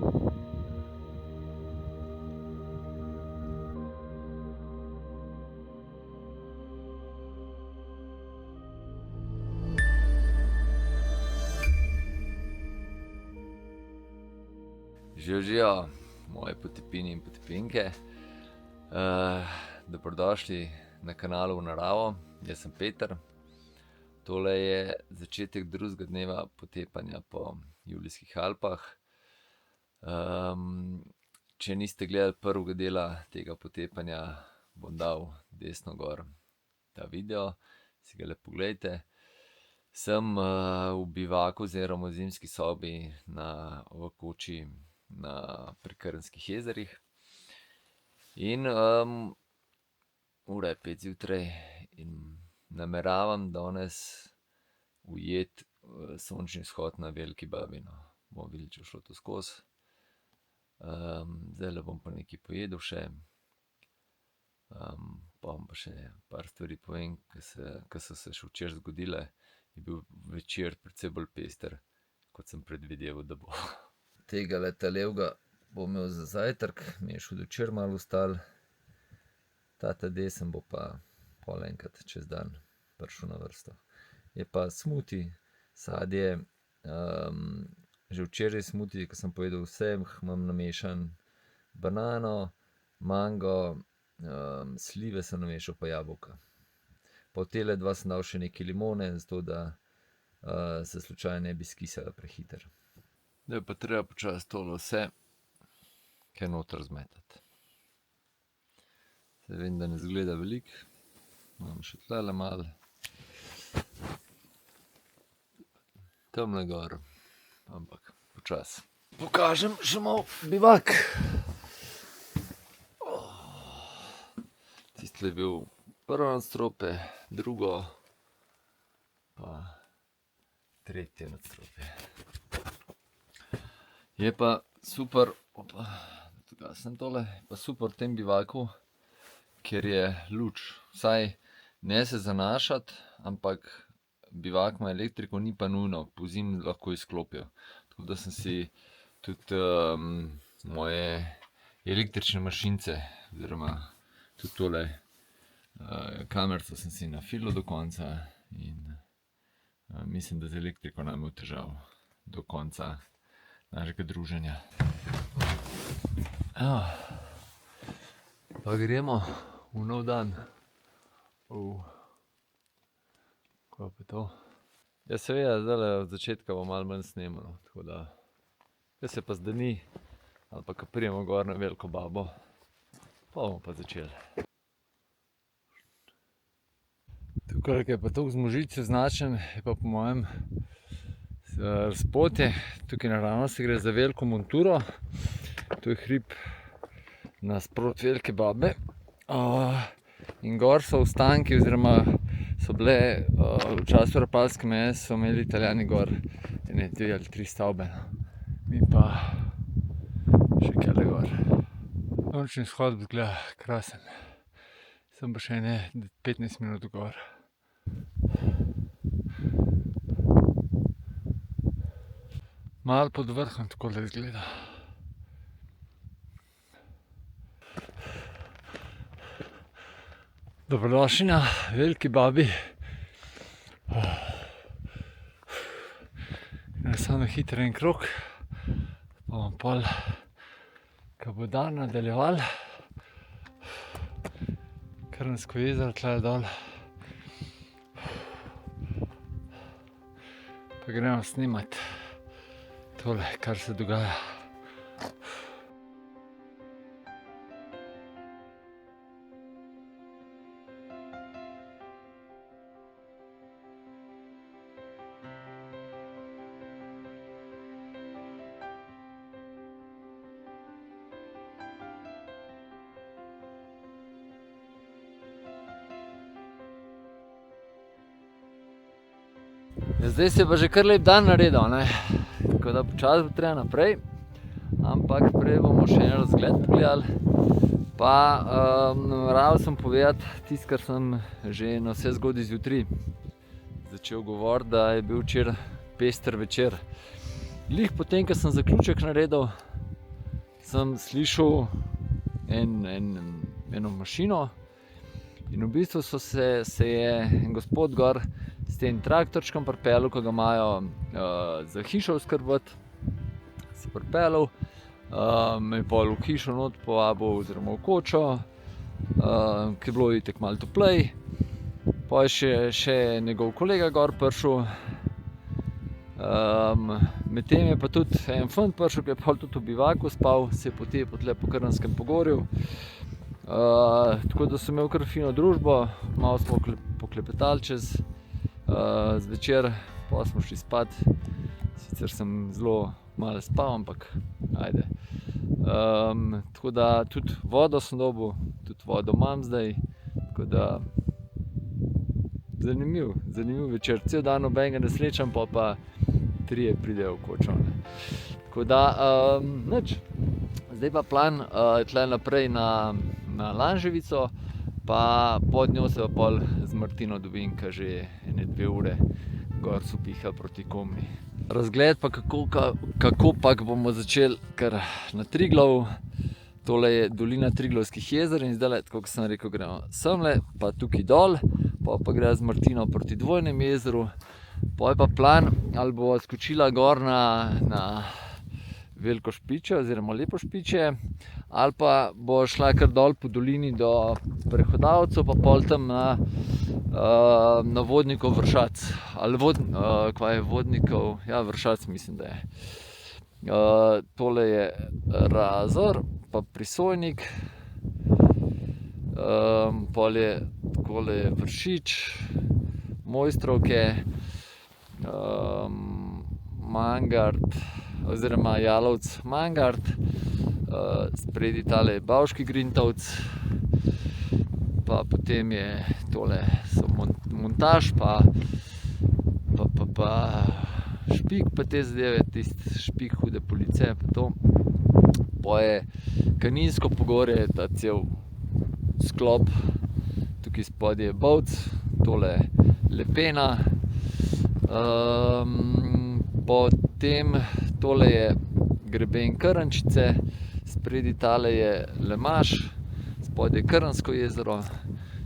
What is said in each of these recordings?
Živijo, moje potepini in potepinke. Dobrodošli na kanalu V naravo, jaz sem Peter. Tole je začetek drugega dneva potepanja po Julijskih Alpah. Če niste gledali prvega dela tega potepanja, bom dal desno gor ta video, si ga le pogledajte. Sem v bivaku oziroma v zimski sobi v koči pri Krnskih jezerih. In ura je 5 zjutraj in nameravam danes ujeti sončni vzhod na Veliki Babi. Bomo videli, če bo šlo to skozi. Zdajle bom pa nekaj pojedel še. Pa bom pa še par stvari povem, ki so se še včeraj zgodile. Je bil večer precej bolj pester, kot sem predvideval, da bo. Tega levga bom imel za zajtrk, mi je še od včeraj malo ostalo. Ta desen bo pa pol enkrat čez dan prišel na vrsto. Je pa smuti, sadje. Že včeraj smuti, ko sem pojedel vse, imam namešan banano, mango, slive sem namešal pa jabolka. Pa v tele dva sem dal še nekaj limone, zato da se slučajno ne bi skisala prehitro. Zdaj pa treba počasi tole vse kaj noter zmetati. Zdaj vem, da ne izgleda veliko. Imam še tlele malo. Tamle gor. Ampak počasi. Pokažem še malo bivak. Tisto je bil prvo nadstropje, drugo pa tretje nadstropje. Je pa super, sem tole, pa super v tem bivaku, ker je luč. Vsaj ne se zanašati, ampak bivak ima elektriko, ni pa nujno, pozimi lahko izklopijo. Tako da sem si tudi moje električne mašince, oziroma tudi tole kamerico sem si nafilal do konca in mislim, da z elektriko ne bom imel težav do konca našega druženja. Pa gremo v nov dan. Kaj pa to? Ja, seveda, zdajle od začetka bo malo manj snemano, tako da jaz se pa zdani, ali pa ko pridemo gor na Veliko Babo, pa bomo pa začeli. Tukaj je pa toliko z Možice značen, je pa po mojem razpotje. Tukaj naravnost gre za veliko monturo. To je hrib nasproti Velike Babe. In gor so ostanki, oziroma so bile v času Rapalske meje, so imeli Italijani gor ene 2 ali 3 stavbe. Mi pa še kjale gor. Sončni vzhod izgleda krasen. Sem pa še ene 15 minut gor. Malo pod vrhom takole izgleda. Dobrodošli na Veliki Babi. Samo hitro en krog, pa bomo pol, ko bo dan, nadaljevali. Krnsko jezero tle dol. Pa gremo snemati tole, kar se dogaja. Zdaj se je pa že kar lep dan naredil, ne? Tako da počasi bo treba naprej, ampak prej bomo še en razgled pogledali. Pa nameraval sem povedati tisto, kar sem že na vse zgodaj zjutraj začel govoriti, da je bil včeraj pester večer. Glih potem, ko sem zaključek naredil, sem slišal eno mašino in v bistvu se je en gospod gor s tem traktorčkom pripeljal, ko ga imajo za hišo oskrbeti. Se pripeljal, me je pol v hišo not povabil oziroma v kočo, ki je bilo itak malo toplej. Pol je še njegov kolega gor prišel. Medtem je pa tudi en fant prišel, ki je pol tudi v bivaku spal, se je potepal tle po Krnskem pogorju. Tako da sem imel kar fino družbo, malo smo poklepetali čez zvečer, pol smo šli spat. Sicer sem zelo malo spal, ampak ajde. Tako da tudi vodo sem dobil, tudi vodo imam zdaj, tako da zanimiv večer. Cel dan nobenega ne srečam, pa trije pridejo v kočo. Tako da, nič. Zdaj pa plan tle naprej na Lanževico, pa pod njo se pa pol z Martino dobim, ke že ene 2 ure gor sopiha proti Komni. Razgled pa kako pak bomo začeli kar na Triglav. Tole je dolina Triglavskih jezer in zdajle, tako kot sem rekel, gremo semle, pa tukaj dol, pa gre z Martino proti Dvojnemu jezeru. Pol je pa plan, ali bo skočila gor na Veliko Špičje oziroma Lepo Špičje, ali pa bo šla kar dol po dolini do Prehodavcev, pa pol tam na Vodnikov Vršac. Ali kva je Vodnikov? Ja, Vršac mislim, da je. Tole je Razor, pa Prisojnik. Pol je takole Vršič, Mojstrovke, Mangart oziroma Jalovec Mangart, spredi tale je Bavški Grintovec, pa potem je tole so Montaž, pa Špik, pa te zadeve, tisti Špik Hude Police, pa to. Pa je Kaninsko pogorje, ta cel sklop, tukaj spodaj je Bovc, tole Lepena. Potem tole je greben Krnčice, spredi tale je Lemaš, spodaj je Krnsko jezero,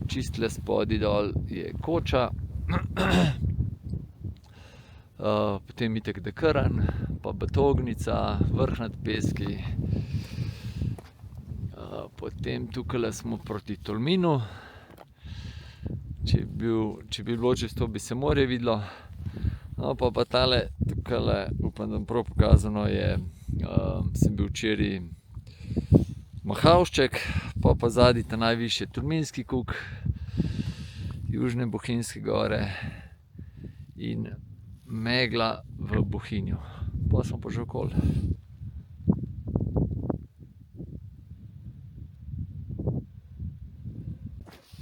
čist tle spodaj dol je Koča. Potem itak Dekrn, pa Batognica, Vrh nad Peski. Potem tukajle smo proti Tolminu. Če bi bilo čez to, bi se morje videlo. No, pa tale tukajle, upam, da bom prav pokazano, sem bil včeraj Mahavšček, pa zadaj ta najvišje Tolminski kuk, Južne Bohinjske gore in megla v Bohinju. Pa smo pa že okoli.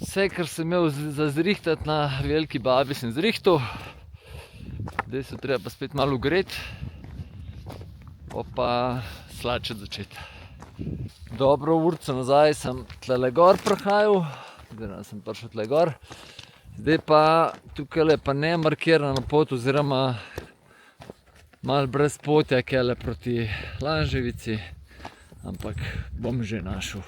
Vse, kar sem imel za zrihtati na Veliki Babi, sem zrihtal. Zdaj se treba pa spet malo ogreti, pa slačiti začeti. Dobro urico nazaj sem tlele gor prihajal, oziroma sem prišel tle gor. Zdaj pa tukajle pa ne markirana pot oziroma malo brez potja kele proti Lanževici, ampak bom že našel.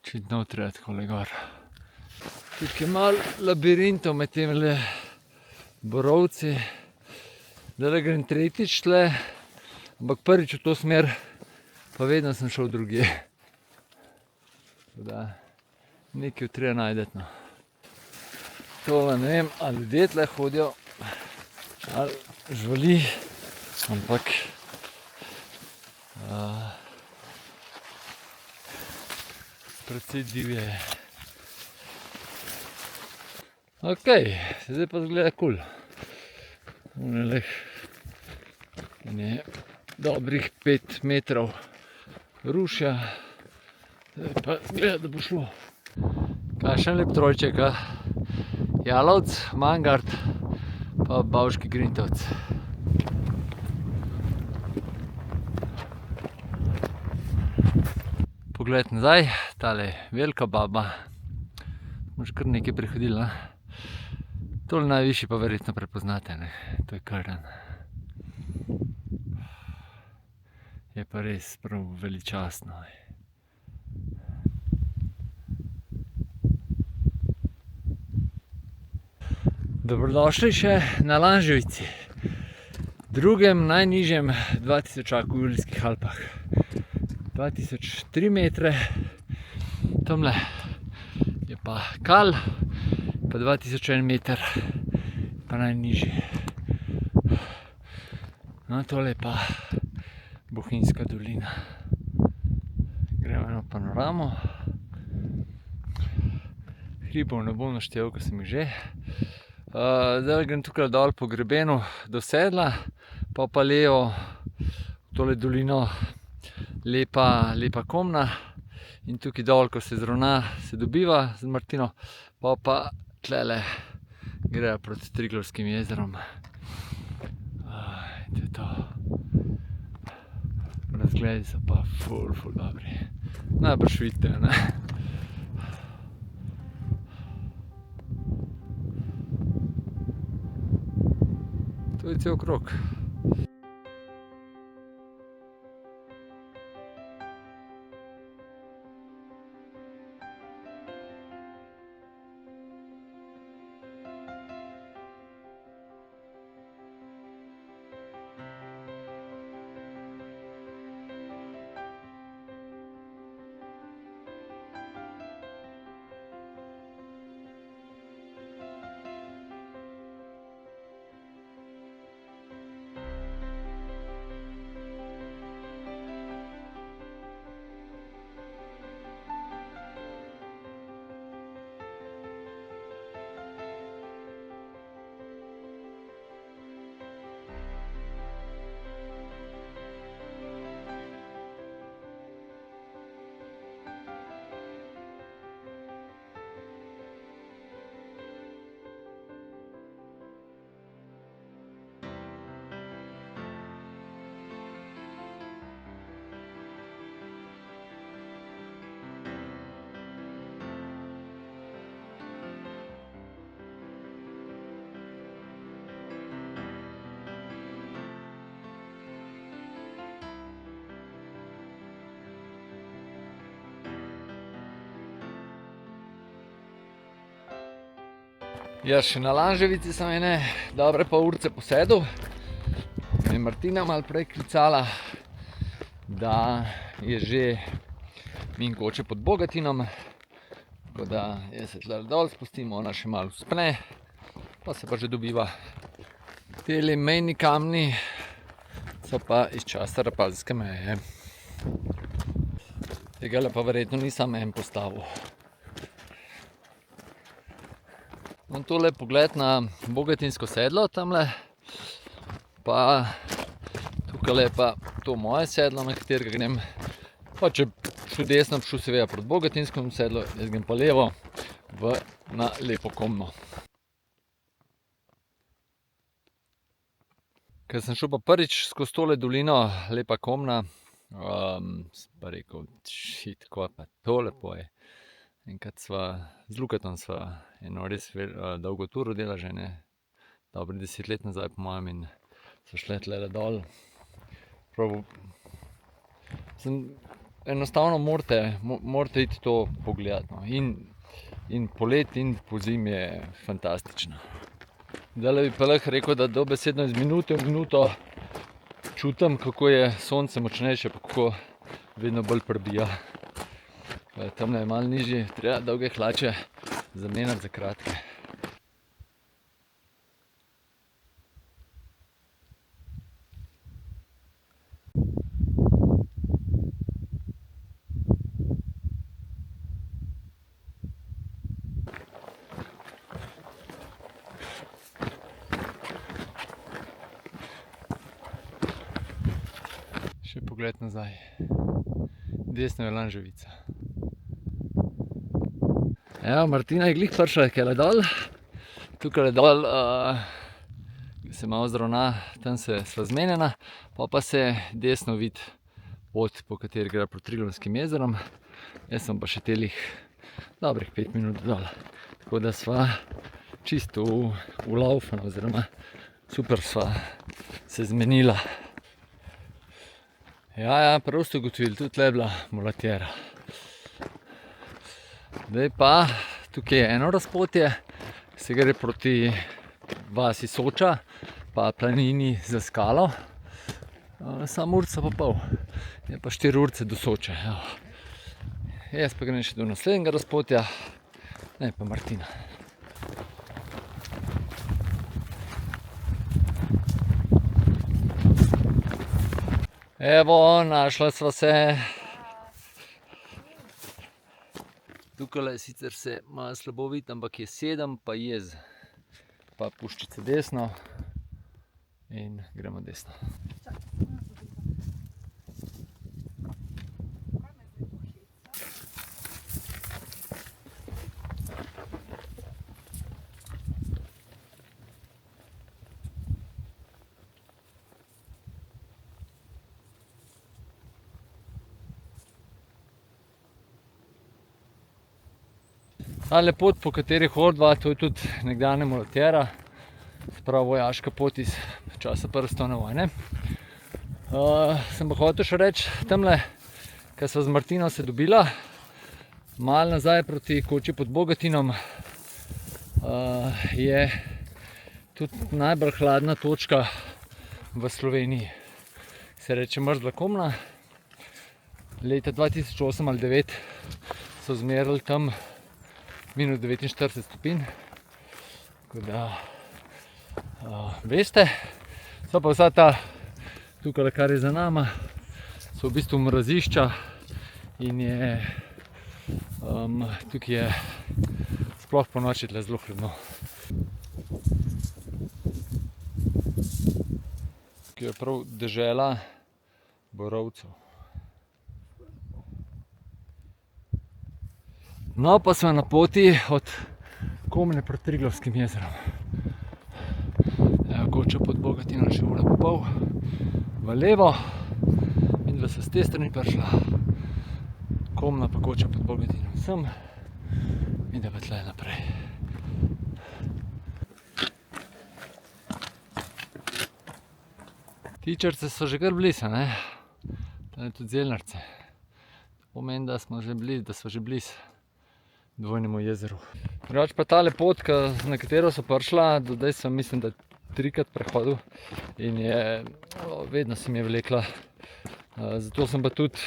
Očitno treba takole gor. Tukaj je malo labirintov med temle borovci. Zdajle grem tretjič tle, ampak prvič v to smer, pa vedno sem šel drugje. Tako da nekaj treba najdeti, no. Tole ne vem, ali ljudje tle hodijo, ali živali, ampak precej divje je. Okej, zdaj pa zgleda kul. Dobrih 5 metrov rušja. Zdaj pa zgleda, da bo šlo. Kakšen lep trojček, a? Jalovec, Mangart, pa Bavški Grintovec. Pogled nazaj, tale Velika Baba. Smo že kar nekaj prehodili, ne? Tole najvišji pa verjetno prepoznate, ne? To je Krn. Je pa res prav veličastno. Dobrodošli še na Lanževici, drugem najnižjem 2000 v Julijskih Alpah. 2003 metre, tamle je pa Kal, pa 2001 meter, pa najnižji. No, tole je pa Bohinjska dolina. Gremo eno panoramo. Hribov ne bom naštel, ker sem jih že. Zdaj grem tukaj dol po grebenu do sedla, pa levo v tole dolino lepa Komna in tukaj dol, ko se zravna, se dobiva z Martino, pa tlele grejo proti Triglavskim jezerom. In to je to. Razgledi so pa ful dobri. Najbrž vidite, ne? To je cel krog. Ja, še na Lanževici sem ene dobre pol urce posedel. Me je Martina malo prej klicala, da je že minkoče pod Bogatinom. Tako da jaz se tle dol spustim, ona še malo vzpne, pa se pa že dobiva. Teli mejni kamni so pa iz časa Rapalske meje. Tegale pa verjetno nisem en postavil. No, tole je pogled na Bogatinsko sedlo tamle, pa tukaj je pa to moje sedlo, na katerega grem. Pa če šel desno, šel seveda proti Bogatinskemu sedlu, jaz grem pa levo na Lepo Komno. Ker sem šel pa prvič skozi tole dolino Lepa Komna, sem pa rekel, shit, kva pa to lepo je. Enkrat z Lukatom sva eno res dolgo turo delala že, ne, dobri 10 let nazaj po mojem, in sva šle tlele dol. Enostavno morate iti to pogledati, no. In poleti in pozimi je fantastično. Zdajle bi pa lahko rekel, da dobesedno iz minute v minuto čutim, kako je sonce močnejše, pa kako vedno bolj prebija. Tamle je malo nižji, treba dolge hlače zamenjati za kratke. Še pogled nazaj. Desno je Lanževica. Evo, Martina je glih prišla kele dol. Tukaj dol se malo zravna, tam se sva zmenjena, pa se desno vidi pot, po kateri gre proti Triglavskim jezerom. Jaz sem pa še telih dobrih 5 minut dol. Tako da sva čisto ulaufana, oziroma super sva se zmenila. Ja, prav ste ugotovili, tudi tle je bila mulatjera. Zdaj pa, tukaj je eno razpotje, se gre proti vasi Soča, pa planini za skalo. Samo urca pa pol, je pa 4 urce do Soče. Jaz pa grem še do naslednjega razpotja, ne pa Martina. Evo, našla sva se. Tukaj sicer se malo slabo vidi, ampak je 7 pa jez. Pa puščice desno in gremo desno. Tale pot, po kateri hodiva, to je tudi nekdanja mulatjera, sprav vojaška pot iz časa prve svetovne vojne. Sem pa hotel še reči, tamle, ko sva z Martino se dobila, malo nazaj proti Koči pod Bogatinom, je tudi najbolj hladna točka v Sloveniji. Se reče Mrzla Komna. Leta 2008 ali 2009 so zmerili tam minus 49 stopinj. Tako da, veste, so pa vsa ta tukaj, kar je za nama, so v bistvu mrazišča in je tukaj je sploh po noči tle zelo hladno. Tukaj je prav dežela borovcev. No, pa smo na poti od Komne proti Triglavskim jezerom. Koča pod Bogatinom še ura pa pol v levo in da se s te strani prišla. Komna pa Koča pod Bogatinom sem in da pa tle naprej. Tičarce so že kar blizu, ne? Tle tudi Zelnarce. To pomeni, da smo že blizu, da so že blizu Dvojnemu jezeru. Drugače pa tale pot, na katero so prišla, do zdaj sem mislim, da 3-krat prehodil in je, vedno se mi je vlekla. Zato sem pa tudi,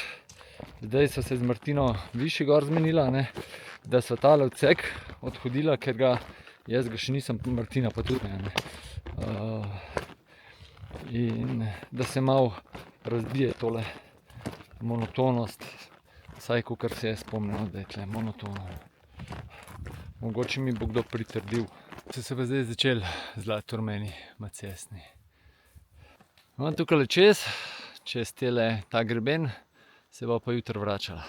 zdaj so se z Martino višji gor zmenila, ne, da so tale odsek odhodila, ker jaz ga še nisem, Martina pa tudi ne. In da se malo razbije tole monotonost, vsaj kakor se je spomnil, da je tle monotono. Mogoče mi bo kdo pritrdil. So se pa zdaj začeli zlati rumeni macesni. No, tukaj čez ta greben, se bo pa jutri vračala.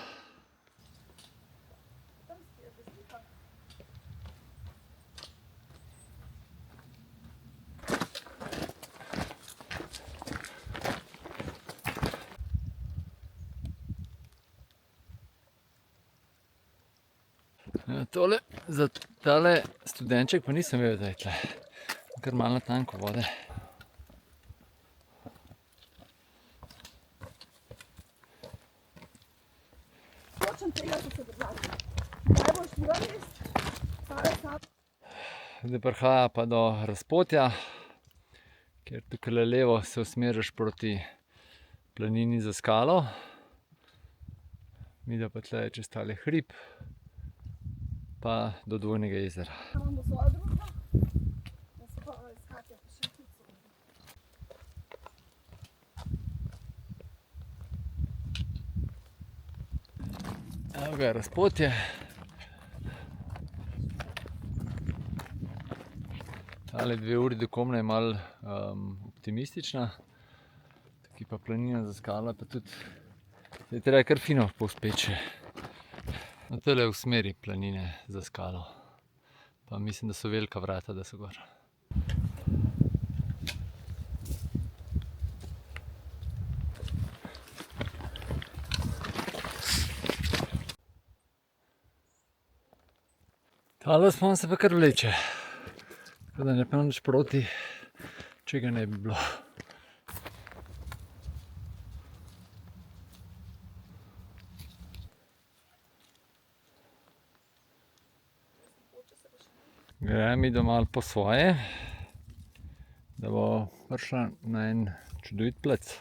Za tale studenček pa nisem vedel, da je tle. Kar malo tanko vode. Zdaj prihaja pa do razpotja, kjer tukaj levo se usmeriš proti planini za skalo. Midva pa tle čez tale hrib, pa do Dvojnega jezera. Evo ga razpotje. Tale 2 uri do Komne je malo optimistična. Tukaj pa planina za skalo, pa tudi je treba kar fino povzpeči. No, tole je v smeri planine za skalo. Pa mislim, da so velika vrata, da so gor. Tale vzpon se pa kar vleče. Tako da ne pa nič proti, če ga ne bi bilo. Gremo mi malo po svoje, da bo prišla na en čudovit plac.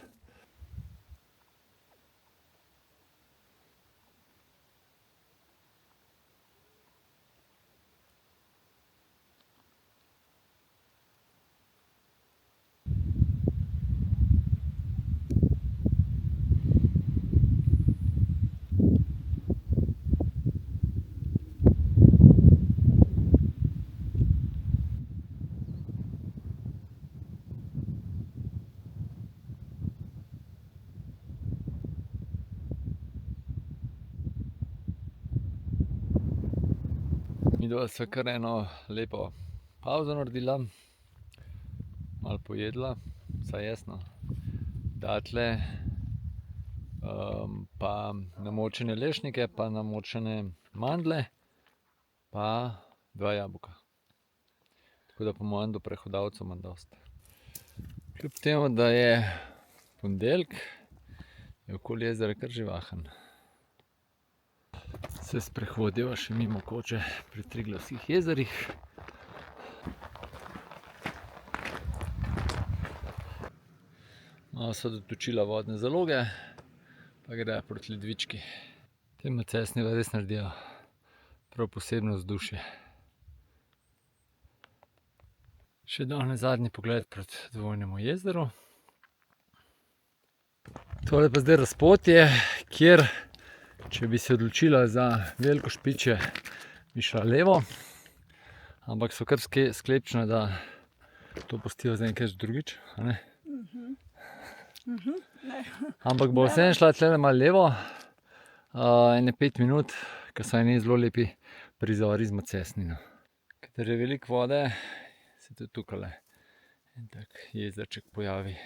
Midva sva kar eno lepo pavzo naredila, malo pojedla, vsaj jaz no, datlje, pa namočene lešnike, pa namočene mandlje, pa 2 jabolka. Tako da po mojem do prehodavcev imam dosti. Kljub temu, da je ponedeljek, je okoli jezera kar živahen. Se sprehodiva še mimo koče pri Triglavskih jezerih. Malo sva dotočila vodne zaloge, pa gre proti ledvički. Te macesni res naredijo prav posebno vzdušje. Še danes zadnji pogled proti Dvojnemu jezeru. Tole pa zdaj razpotje, kjer če bi se odločila za veliko špičje, bi šla levo, ampak so kar sklepčne, da to pustijo za enkrat drugič, a ne? Ampak bo vseeno šla tlele malo levo, ene 5 minut, ker so eni zelo lepi prizori z Macesnino. Ker je veliko vode, se tudi tukajle en tak jezerček pojavi.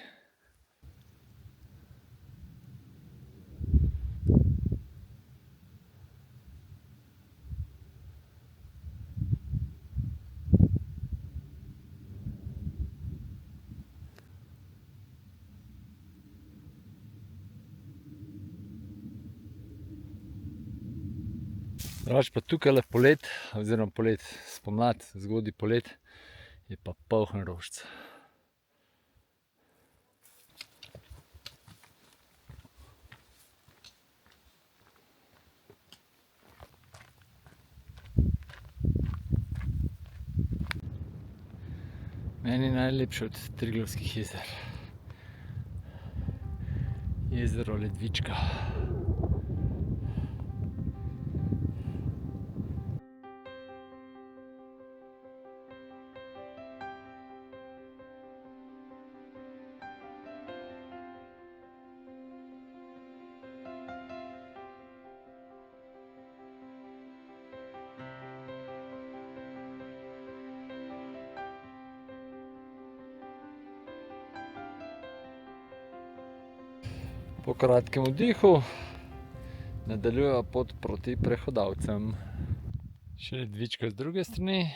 Drugače pa tukajle polet, oziroma polet, spomlad, zgodnji polet, je pa poln rožic. Meni je najlepše od Triglavskih jezer jezero Ledvička. Po kratkem vdihu nadaljujeva pot proti prehodavcem. Še Ledvička z druge strani.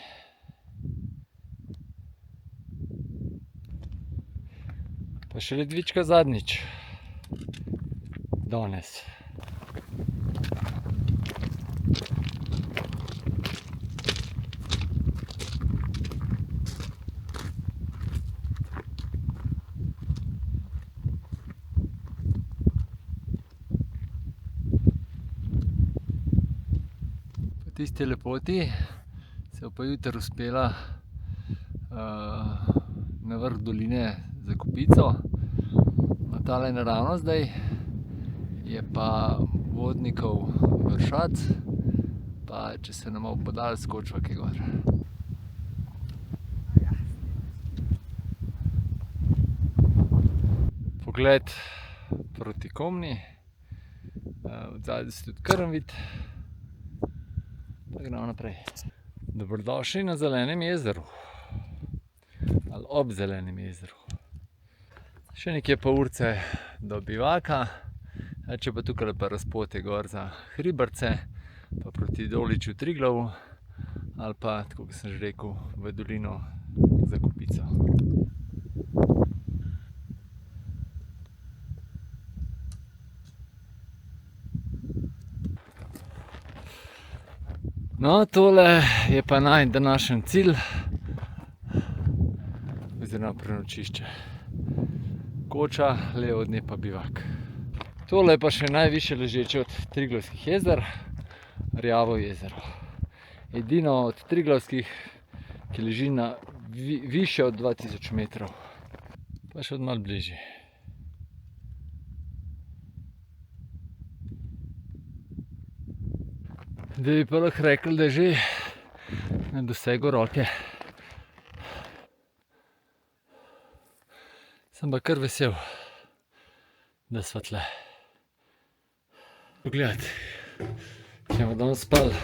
Pa še Ledvička zadnjič. Danes. Tisti lepoti se je pa jutri uspela na vrh doline za kopico. Na tale naravno zdaj je pa Vodnikov vršac, pa če se nam bo podal, skočiva kaj gor. Pogled proti Komni, odzadaj se tudi Krn vidi. Pa gremo naprej. Dobrodošli na Zelenem jezeru. Ali ob Zelenem jezeru. Še nekje pol urce do bivaka. Če pa tukaj pa razpotje gor za Hribarce, pa proti Doliču Triglavu, ali pa, tako kot sem že rekel, v dolino za kupico. No, tole je pa najin današnji cilj, oziroma prenočišče. Koča, levo od nje pa bivak. Tole je pa še najvišje ležeče od Triglavskih jezer, Rjavo jezero. Edino od Triglavskih, ki leži na više od 2000 metrov. Pa še od malo bližje. Da bi pa lahko rekli, da je že na dosegu roke. Sem pa kar vesel, da sva tle. Pogledajte, kje bomo danes spali.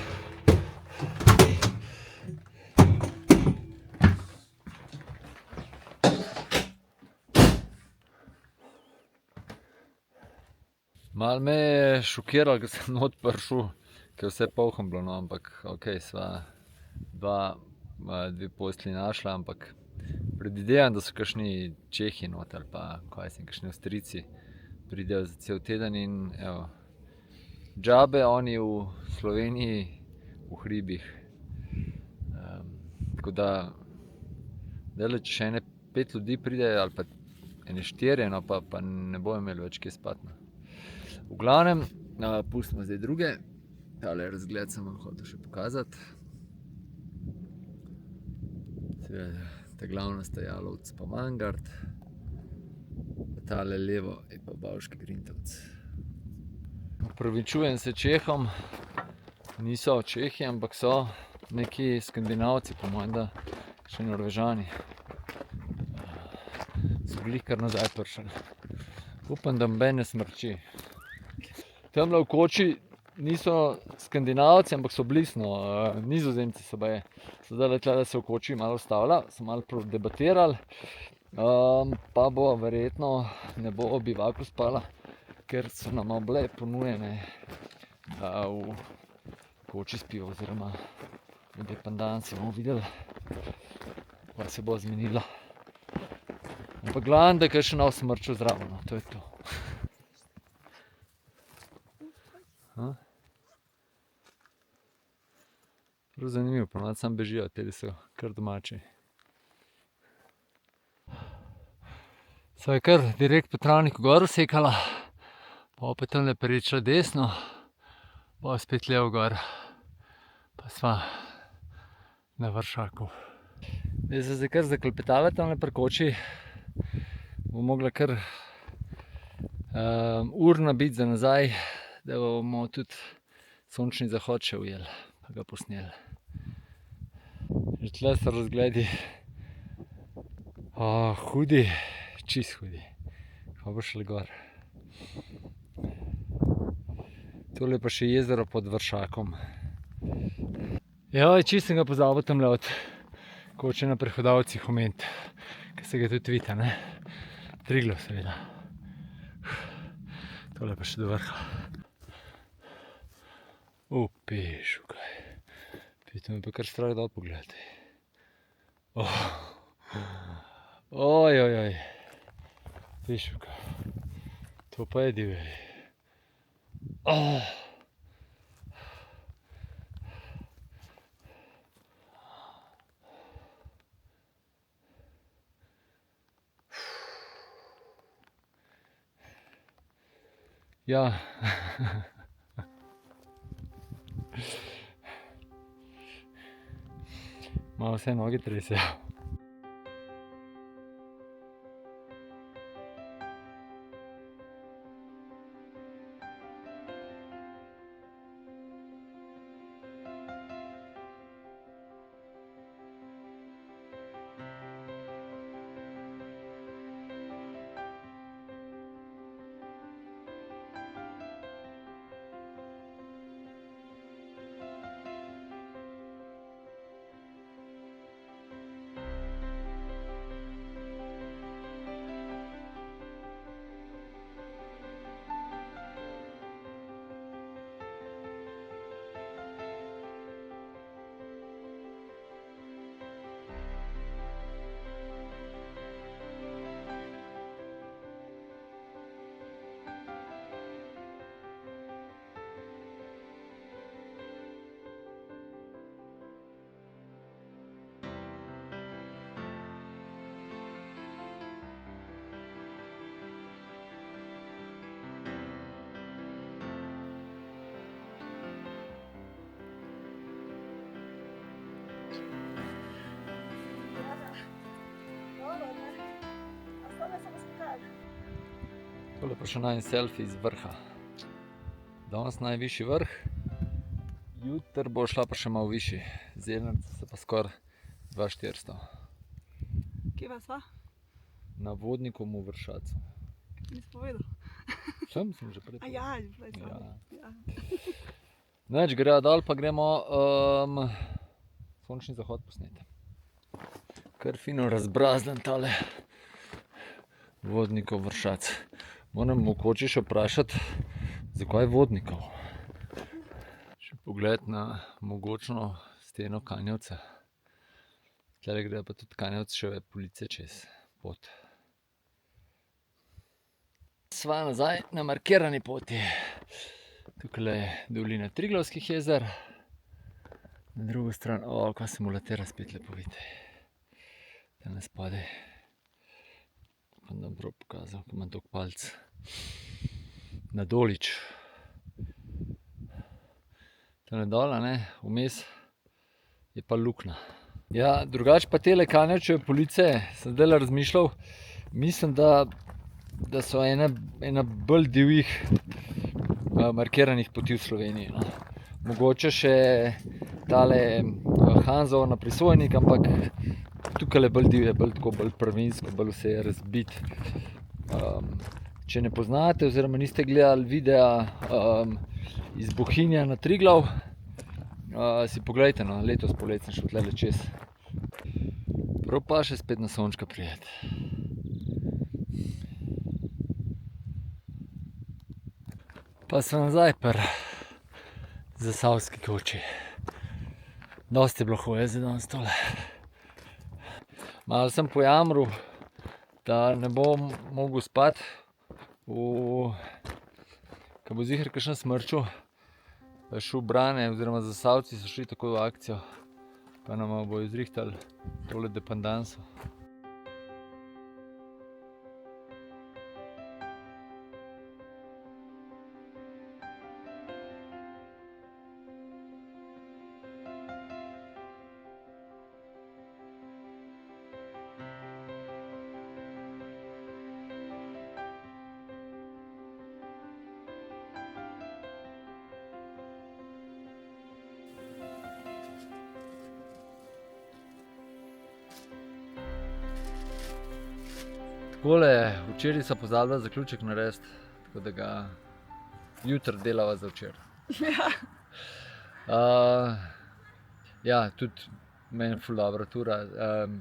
Malo me je šokiralo, ko sem not prišel, ker je vse polno bilo, no, ampak okej, sva dve postelji našla, ampak predvidevam, da so kakšni Čehi not ali pa kakšni Avstrijci pridejo za cel teden in evo, džabe oni v Sloveniji v hribih. Tako da, zdajle, če še ene 5 ljudi pride ali pa ene 4, no, pa ne bojo imeli več kje spati, no. V glavnem, pustimo zdaj druge. Tale razgled sem vam hotel še pokazati. Seveda, ta glavna sta Jalovec pa Mangart. Tale levo je pa Bavški Grintovec. Opravičujem se Čehom, niso Čehi, ampak so neki Skandinavci, po mojem, da še Norvežani. So bili kar nazaj prišli. Upam, da noben ne smrči. Tamle v koči niso Skandinavci, ampak so blisno, Nizozemci so baje. So zdajle tle se v koči malo ustavila, so malo debatirali, pa bo verjetno ne bo v bivaku spala, ker so nama bile ponujene v koči spijo, oziroma v dependanci, bomo videli, kaj se bo zmenilo. Ampak glavno, da je kakšen nov smrčil zraven, no, to je to. Prav zanimivo, ponavadi samo bežijo, teli so kar domači. Sva je kar direkt po travniku gor usekala, pa opet tamle prečila desno, pa spet levo gor, pa sva na Vršaku. Zdaj se kar zaklepetala tamle pri koči, bo mogla kar urna biti za nazaj, da bomo tudi sončni zahod še ujeli, pa ga posneli. Že tle so razgledi hudi, čist hudi. Pa bo šli gor. Tole je pa še jezero pod Vršakom. Joj, čist sem ga pozabil tamle od koče na Prehodavcih omeniti, ker se ga tudi vidi, ne? Triglav seveda. Tole pa še do vrha. Pišu kaj. Pite me pa kar strah dol pogledati. Ojojoj. Pišu kaj. To pa je divje. Ja. Malo vse noge tresejo. Tole pa še najin selfie z vrha. Danes najvišji vrh, jutri bo šla pa še malo višji. Zelnice se pa skoraj 2400. Kje pa sva? Na Vodnikovem v Vršacu. Nisi povedal. Sem že prej A povedal. ja, že prej sva. Ja. Ja. Neč, grejo dol, pa gremo sončni zahod posneti. Kar fino razbrazdan tale Vodnikov Vršac. Moram mogoče še vprašati, zakaj Vodnikov? Še pogled na mogočno steno Kanjevca. Tule gre pa tudi Kanjevc še police čez pot. Sva nazaj na markirani poti. Tukaj je dolina Triglavskih jezer. Na drugo stran, kaj se mu latera spet lepo vidi. Tale spodaj. Pa bom prav pokazal, ko imam toliko palc. Na Dolič. Tale dol, vmes je pa luknja. Ja, drugače pa tele Kanjevčeve police, sem zdajle razmišljal, mislim, da so ena bolj divjih markiranih poti v Sloveniji. No. Mogoče še tale Hanzova na Prisojnik, ampak tukaj je bolj divje, bolj prvinsko, bolj vse je razbit. Če ne poznate oziroma niste gledali videa iz Bohinja na Triglav, si poglejte, no, letos poleti sem šel tlele čez. Prav pa še spet na sončka prijeti. Pa sem nazaj pri Zasavski koči. Dosti je bilo hoje za danes tole. Malo sem pojamral, da ne bom mogel spati, ko bo ziher kakšen smrčil, pa je šel Brane oziroma Zasavci so šli tako v akcijo, pa nama bojo zrihtali tole dependanso. Takole, včeraj sva pozabila zaključek narediti, tako da ga jutri delava za včeraj. Ja, tudi meni ful dobra tura.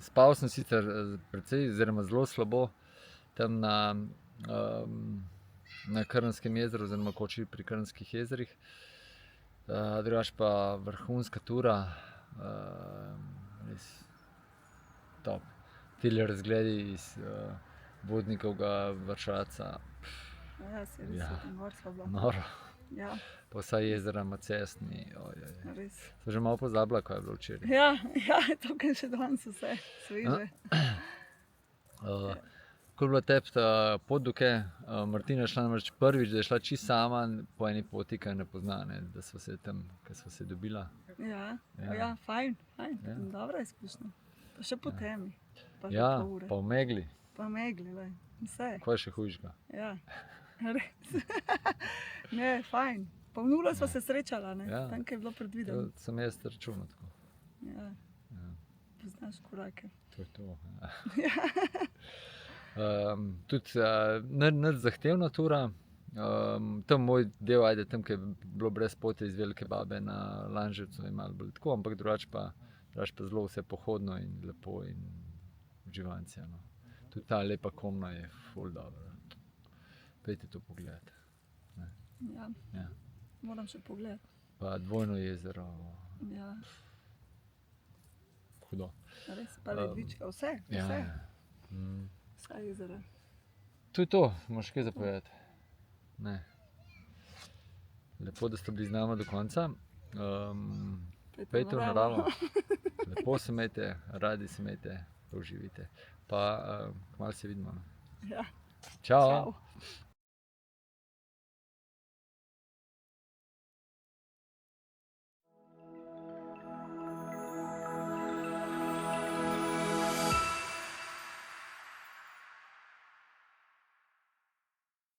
Spal sem sicer precej, oziroma zelo slabo, tam na Krnskem jezeru, oziroma koči pri Krnskih jezerih. Drugače pa vrhunska tura, res top. Tile razgledi iz Vodnikovega Vršaca. Ja, si res, gor sva bila. Noro. Ja, Pa vsa jezera macesni. res. Sem že malo pozabila, kaj je bilo včeraj. Ja, tukaj še danes vse sveže. Kako je bila tebi pot do kaj? Martina je šla namreč prvič, da je šla čisto sama po eni poti, kaj ne pozna, da sva se tam, kaj sva se dobila. Ja, fajn. Ja. Dobra izkušnja. Pa še po temi. Pa še Ja, pol ure. pa v megli. Pa megli, vse. Kaj je še hujšega? Ja, res. Ne, fajn. Pa v nula sva se srečala, Ja. tam, kjer je bilo predvideno. To sem jaz računal tako. Ja, poznaš korake. To je to. Tudi nič zahtevna tura. Tam moj del, tam, ki je bilo brez poti iz Velike Babe na Lanževcu, je malo bolj tako, ampak drugače pa zelo vse pohodno in lepo in uživancija. No. Tudi ta lepa Komna je ful dobro. Pojdite to pogledati. Ja. Moram še pogledati. Pa Dvojno jezero, Ja, hudo. res, pa ledvička, vse. Vsa jezera. To je to, imaš kaj zapovedati? Ne. Lepo, da ste bili z nama do konca. Pejte v naravo. Lepo se imejte, radi se imejte, uživite. Pa kmalu se vidimo. Ja. Čau. Čau.